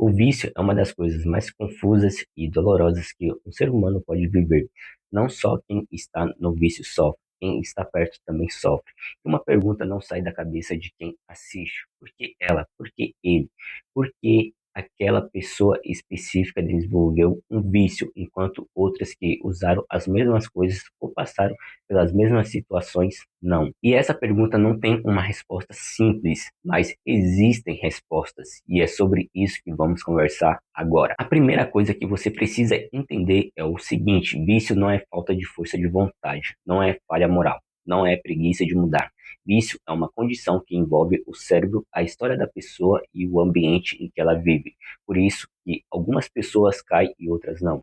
O vício é uma das coisas mais confusas e dolorosas que um ser humano pode viver. Não só quem está no vício sofre, quem está perto também sofre. E uma pergunta não sai da cabeça de quem assiste: por que ela? Por que ele? Por que aquela pessoa específica desenvolveu um vício, enquanto outras que usaram as mesmas coisas ou passaram pelas mesmas situações não? E essa pergunta não tem uma resposta simples, mas existem respostas, e é sobre isso que vamos conversar agora. A primeira coisa que você precisa entender é o seguinte: vício não é falta de força de vontade, não é falha moral, não é preguiça de mudar. Vício é uma condição que envolve o cérebro, a história da pessoa e o ambiente em que ela vive. Por isso que algumas pessoas caem e outras não.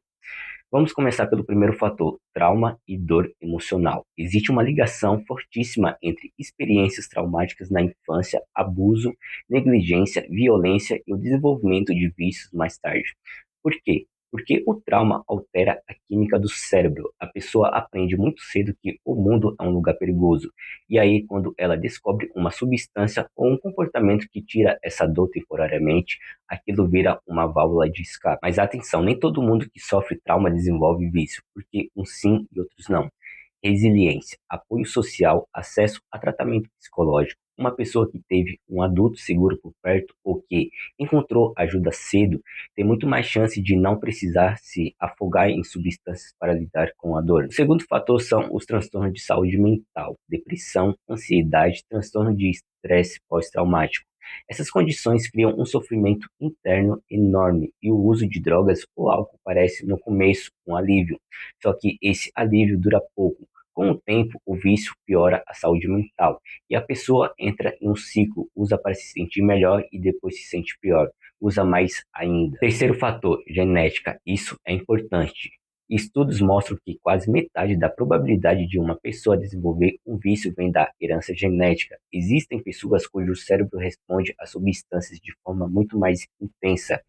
Vamos começar pelo primeiro fator: trauma e dor emocional. Existe uma ligação fortíssima entre experiências traumáticas na infância, abuso, negligência, violência e o desenvolvimento de vícios mais tarde. Por quê? Porque o trauma altera a química do cérebro. A pessoa aprende muito cedo que o mundo é um lugar perigoso. E aí, quando ela descobre uma substância ou um comportamento que tira essa dor temporariamente, aquilo vira uma válvula de escape. Mas atenção, nem todo mundo que sofre trauma desenvolve vício, porque uns sim e outros não. Resiliência, apoio social, acesso a tratamento psicológico. Uma pessoa que teve um adulto seguro por perto ou que encontrou ajuda cedo tem muito mais chance de não precisar se afogar em substâncias para lidar com a dor. O segundo fator são os transtornos de saúde mental: depressão, ansiedade, transtorno de estresse pós-traumático. Essas condições criam um sofrimento interno enorme, e o uso de drogas ou álcool parece no começo um alívio. Só que esse alívio dura pouco. Com o tempo, o vício piora a saúde mental e a pessoa entra em um ciclo: usa para se sentir melhor e depois se sente pior, usa mais ainda. Terceiro fator: genética. Isso é importante. Estudos mostram que quase metade da probabilidade de uma pessoa desenvolver um vício vem da herança genética. Existem pessoas cujo cérebro responde a substâncias de forma muito mais intensa.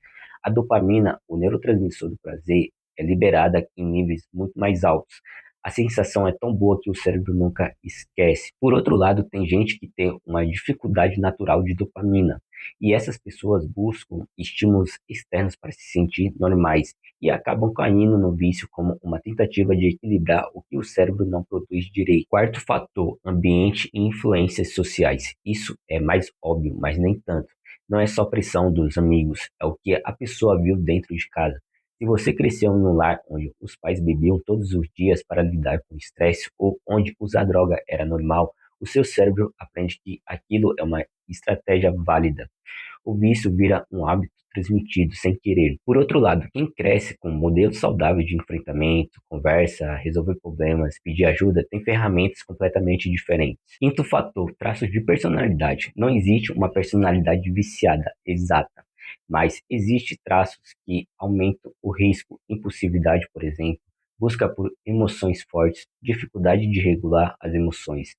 A dopamina, o neurotransmissor do prazer, é liberada em níveis muito mais altos. A sensação é tão boa que o cérebro nunca esquece. Por outro lado, tem gente que tem uma dificuldade natural de dopamina, e essas pessoas buscam estímulos externos para se sentir normais e acabam caindo no vício como uma tentativa de equilibrar o que o cérebro não produz direito. Quarto fator: ambiente e influências sociais. Isso é mais óbvio, mas nem tanto. Não é só pressão dos amigos, é o que a pessoa viu dentro de casa. Se você cresceu em um lar onde os pais bebiam todos os dias para lidar com o estresse, ou onde usar droga era normal, o seu cérebro aprende que aquilo é uma estratégia válida. O vício vira um hábito transmitido sem querer. Por outro lado, quem cresce com um modelo saudável de enfrentamento, conversa, resolver problemas, pedir ajuda, tem ferramentas completamente diferentes. Quinto fator: traços de personalidade. Não existe uma personalidade viciada exata, mas existe traços que aumentam o risco: impulsividade, por exemplo, busca por emoções fortes, dificuldade de regular as emoções.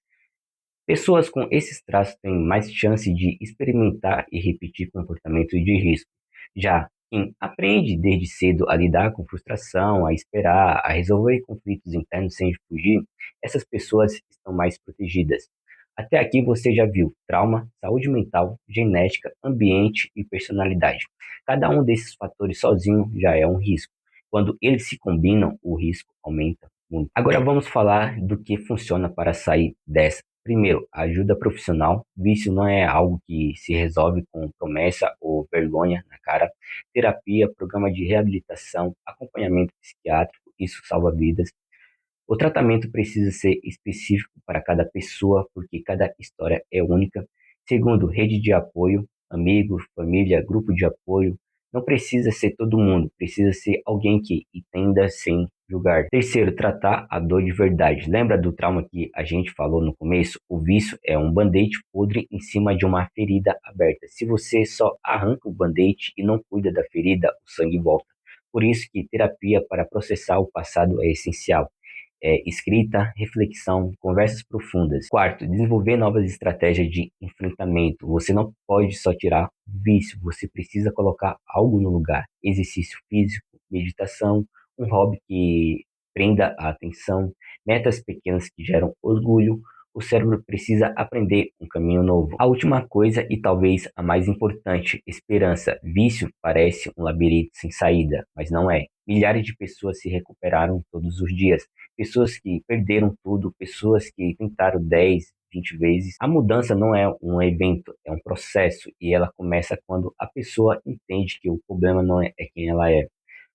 Pessoas com esses traços têm mais chance de experimentar e repetir comportamentos de risco. Já quem aprende desde cedo a lidar com frustração, a esperar, a resolver conflitos internos sem fugir, essas pessoas estão mais protegidas. Até aqui você já viu trauma, saúde mental, genética, ambiente e personalidade. Cada um desses fatores sozinho já é um risco. Quando eles se combinam, o risco aumenta muito. Agora vamos falar do que funciona para sair dessa. Primeiro, ajuda profissional. Vício não é algo que se resolve com promessa ou vergonha na cara. Terapia, programa de reabilitação, acompanhamento psiquiátrico, isso salva vidas. O tratamento precisa ser específico para cada pessoa, porque cada história é única. Segundo, rede de apoio, amigos, família, grupo de apoio. Não precisa ser todo mundo, precisa ser alguém que entenda sem julgar. Terceiro, tratar a dor de verdade. Lembra do trauma que a gente falou no começo? O vício é um band-aid podre em cima de uma ferida aberta. Se você só arranca o band-aid e não cuida da ferida, o sangue volta. Por isso que terapia para processar o passado é essencial. Escrita, reflexão, conversas profundas. Quarto, desenvolver novas estratégias de enfrentamento. Você não pode só tirar vício, você precisa colocar algo no lugar. Exercício físico, meditação, um hobby que prenda a atenção, metas pequenas que geram orgulho. o cérebro precisa aprender um caminho novo. A última coisa e talvez a mais importante, esperança. Vício parece um labirinto sem saída, mas não é. Milhares de pessoas se recuperaram todos os dias. Pessoas que perderam tudo, pessoas que tentaram 10, 20 vezes. A mudança não é um evento, é um processo e ela começa quando a pessoa entende que o problema não é quem ela é.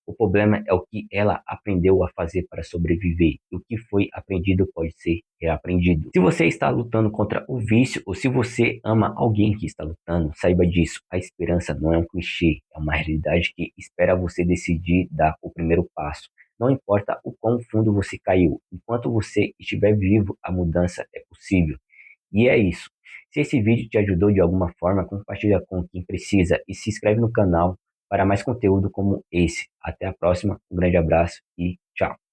O problema é o que ela aprendeu a fazer para sobreviver. E o que foi aprendido pode ser reaprendido. Se você está lutando contra o vício ou se você ama alguém que está lutando, saiba disso. A esperança não é um clichê, é uma realidade que espera você decidir dar o primeiro passo. Não importa o quão fundo você caiu, enquanto você estiver vivo, a mudança é possível. E é isso. Se esse vídeo te ajudou de alguma forma, compartilha com quem precisa e se inscreve no canal para mais conteúdo como esse. Até a próxima, um grande abraço e tchau.